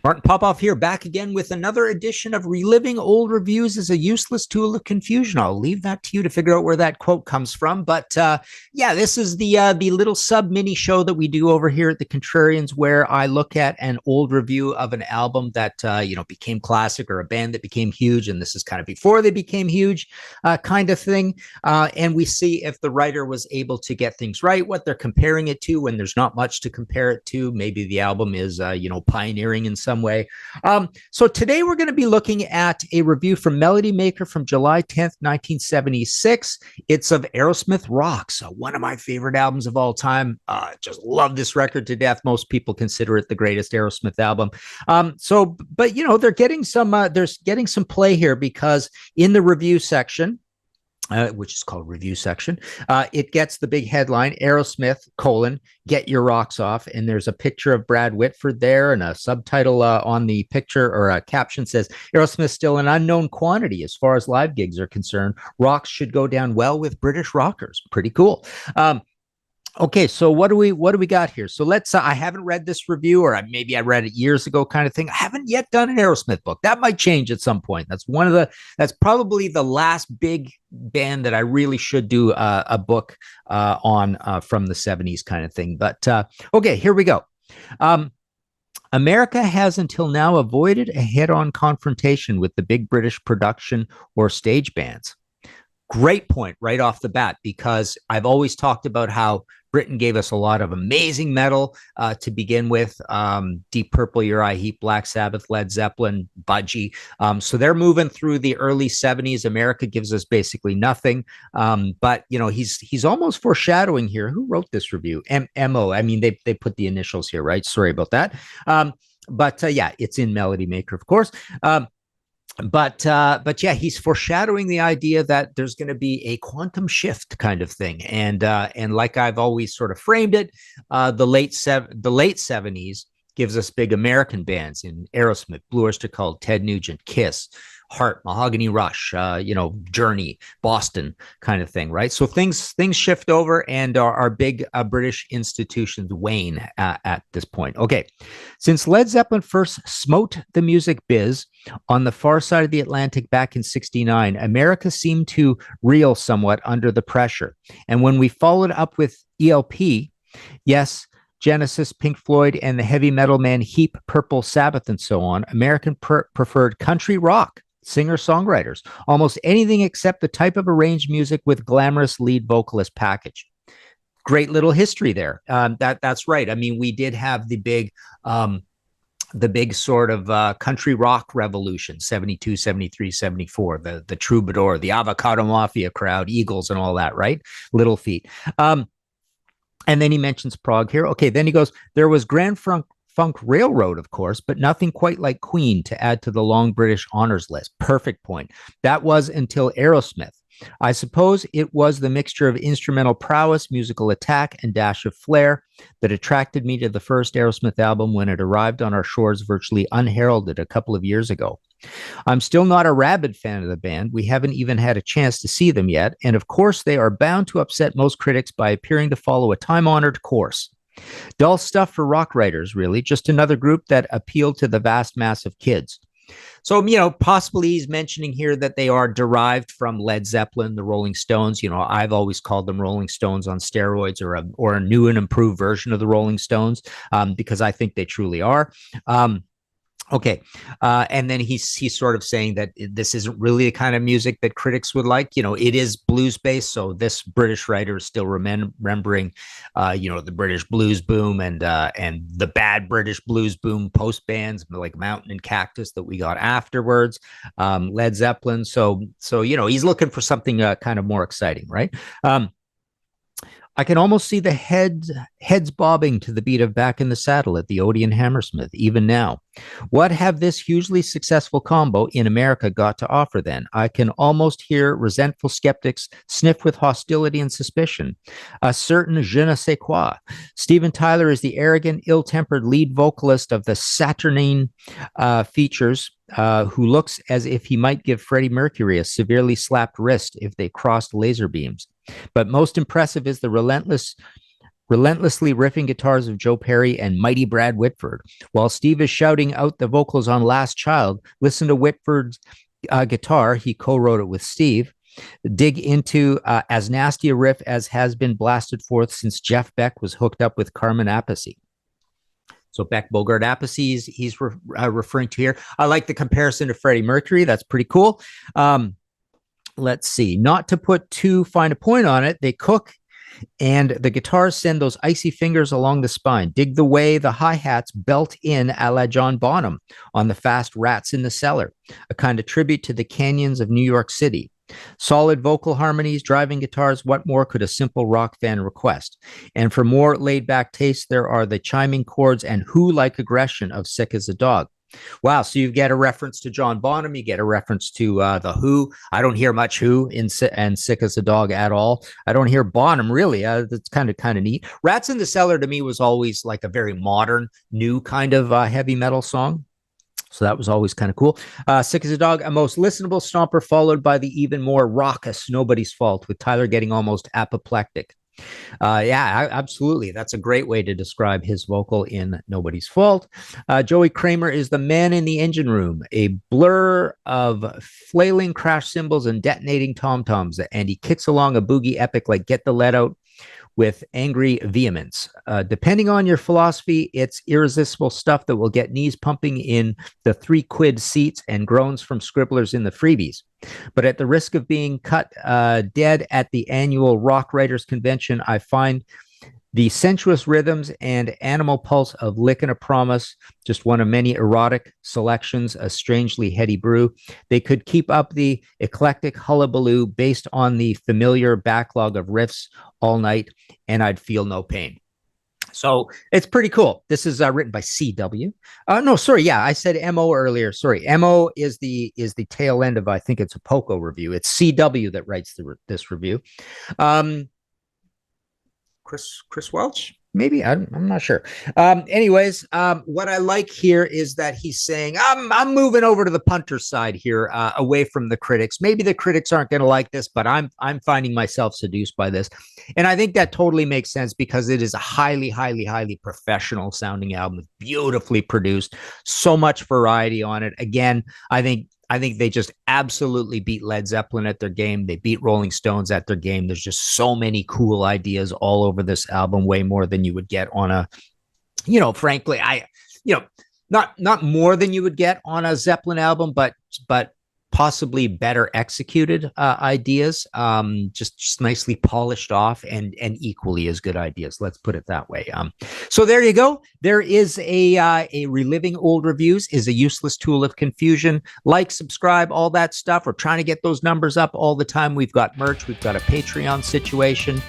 Martin Popoff here, back again with another edition of Reliving Old Reviews as a Useless Tool of Confusion. I'll leave that to you to figure out where that quote comes from. But yeah, this is the little sub-mini show that we do over here at the Contrarians, where I look at an old review of an album that, became classic, or a band that became huge, and this is kind of before they became huge kind of thing. And we see if the writer was able to get things right, what they're comparing it to when there's not much to compare it to. Maybe the album is, pioneering in some way. So today we're going to be looking at a review from Melody Maker from July 10th, 1976. It's of Aerosmith Rocks, one of my favorite albums of all time. Just love this record to death. Most people consider it the greatest Aerosmith album. But they're getting some play here, because in the review section, which is called Review Section, it gets the big headline, Aerosmith, Get Your Rocks Off. And there's a picture of Brad Whitford there, and a subtitle on the picture, or a caption says, Aerosmith still an unknown quantity as far as live gigs are concerned. Rocks should go down well with British rockers. Pretty cool. Okay, so what do we got here? So let's. I haven't read this review, or maybe I read it years ago, kind of thing. I haven't yet done an Aerosmith book. That might change at some point. That's probably the last big band that I really should do a book on from the 70s kind of thing. But okay, here we go. America has until now avoided a head-on confrontation with the big British production or stage bands. Great point right off the bat, because I've always talked about how Britain gave us a lot of amazing metal to begin with. Deep Purple, Uriah Heep, Black Sabbath, Led Zeppelin, Budgie. So they're moving through the early 70s. America gives us basically nothing. But he's almost foreshadowing here. Who wrote this review? MO. I mean, they put the initials here, right? Sorry about that. But yeah, it's in Melody Maker, of course. But yeah, he's foreshadowing the idea that there's going to be a quantum shift kind of thing, and like I've always sort of framed it, the late 70s gives us big American bands in Aerosmith, Blue Oyster Cult, Ted Nugent, Kiss, Heart, Mahogany Rush, Journey, Boston kind of thing, right? So things shift over, and our big British institutions wane at this point. Okay, since Led Zeppelin first smote the music biz on the far side of the Atlantic back in '69, America seemed to reel somewhat under the pressure. And when we followed up with ELP, yes, Genesis, Pink Floyd, and the heavy metal man Heap, Purple, Sabbath, and so on, American preferred country rock singer-songwriters, almost anything except the type of arranged music with glamorous lead vocalist package. Great little history there. That's right. I mean, we did have the big sort of country rock revolution, 72, 73, 74, the Troubadour, the Avocado Mafia crowd, Eagles, and all that, right? Little Feat. And then he mentions Prague here. Okay, then he goes, there was Grand Funk Railroad, of course, but nothing quite like Queen to add to the long British honors list. Perfect point. That was until Aerosmith. I suppose it was the mixture of instrumental prowess, musical attack, and dash of flair that attracted me to the first Aerosmith album when it arrived on our shores virtually unheralded a couple of years ago. I'm still not a rabid fan of the band. We haven't even had a chance to see them yet, and of course they are bound to upset most critics by appearing to follow a time-honored course. Dull stuff for rock writers, really. Just another group that appealed to the vast mass of kids. So, possibly he's mentioning here that they are derived from Led Zeppelin, the Rolling Stones. I've always called them Rolling Stones on steroids, or a new and improved version of the Rolling Stones, because I think they truly are. Okay. And then he's sort of saying that this isn't really the kind of music that critics would like. It is blues based. So this British writer is still remembering, the British blues boom and the bad British blues boom post bands like Mountain and Cactus that we got afterwards, Led Zeppelin. So he's looking for something kind of more exciting, right? I can almost see the heads bobbing to the beat of Back in the Saddle at the Odeon Hammersmith, even now. What have this hugely successful combo in America got to offer then? I can almost hear resentful skeptics sniff with hostility and suspicion. A certain je ne sais quoi. Steven Tyler is the arrogant, ill-tempered lead vocalist of the Saturnine features, who looks as if he might give Freddie Mercury a severely slapped wrist if they crossed laser beams. But most impressive is the relentless relentlessly riffing guitars of Joe Perry and mighty Brad Whitford. While Steve is shouting out the vocals on Last Child, listen to Whitford's guitar. He co-wrote it with Steve. Dig into as nasty a riff as has been blasted forth since Jeff Beck was hooked up with Carmen Appice. So Beck, Bogart, Appice, he's referring to here. I like the comparison to Freddie Mercury. That's pretty cool. Let's see. Not to put too fine a point on it, they cook and the guitars send those icy fingers along the spine. Dig the way the hi-hats belt in a la John Bonham on the fast Rats in the Cellar, a kind of tribute to the canyons of New York City. Solid vocal harmonies, driving guitars, what more could a simple rock fan request? And for more laid-back taste, there are the chiming chords and who-like aggression of Sick as a Dog. Wow, so you get a reference to John Bonham, you get a reference to The Who. I don't hear much Who and Sick as a Dog at all. I don't hear Bonham, really. That's kind of neat. Rats in the Cellar, to me, was always like a very modern, new kind of heavy metal song. So that was always kind of cool. Sick as a Dog, a most listenable stomper, followed by the even more raucous Nobody's Fault, with Tyler getting almost apoplectic. Yeah, absolutely. That's a great way to describe his vocal in Nobody's Fault. Joey Kramer is the man in the engine room, a blur of flailing crash cymbals and detonating tom-toms, and he kicks along a boogie epic like Get the Lead Out with angry vehemence. Depending on your philosophy, it's irresistible stuff that will get knees pumping in the 3 quid seats and groans from scribblers in the freebies. But at the risk of being cut dead at the annual Rock Writers Convention, I find the sensuous rhythms and animal pulse of Lickin' a Promise, just one of many erotic selections, a strangely heady brew. They could keep up the eclectic hullabaloo based on the familiar backlog of riffs all night, and I'd feel no pain. So it's pretty cool. This is written by CW. No, sorry. Yeah, I said MO earlier. Sorry. MO is the tail end of, I think it's a Poco review. It's CW that writes this review. Chris Welch, maybe. I'm not sure. Anyways, what I like here is that he's saying, I'm moving over to the punter side here, away from the critics. Maybe the critics aren't going to like this, but I'm finding myself seduced by this. And I think that totally makes sense because it is a highly, highly, highly professional sounding album, beautifully produced, so much variety on it. Again, I think they just absolutely beat Led Zeppelin at their game. They beat Rolling Stones at their game. There's just so many cool ideas all over this album, way more than you would get on a, frankly, not more than you would get on a Zeppelin album, but possibly better executed ideas, just nicely polished off and equally as good ideas. Let's put it that way. So there you go. There is a reliving old reviews is a useless tool of confusion. Like, subscribe, all that stuff. We're trying to get those numbers up all the time. We've got merch. We've got a Patreon situation.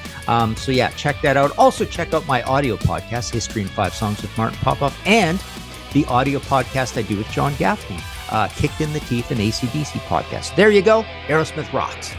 So yeah, check that out. Also check out my audio podcast, History in 5 Songs with Martin Popoff, and the audio podcast I do with John Gaffney, Kicked in the Teeth, an AC/DC podcast. There you go. Aerosmith Rocks.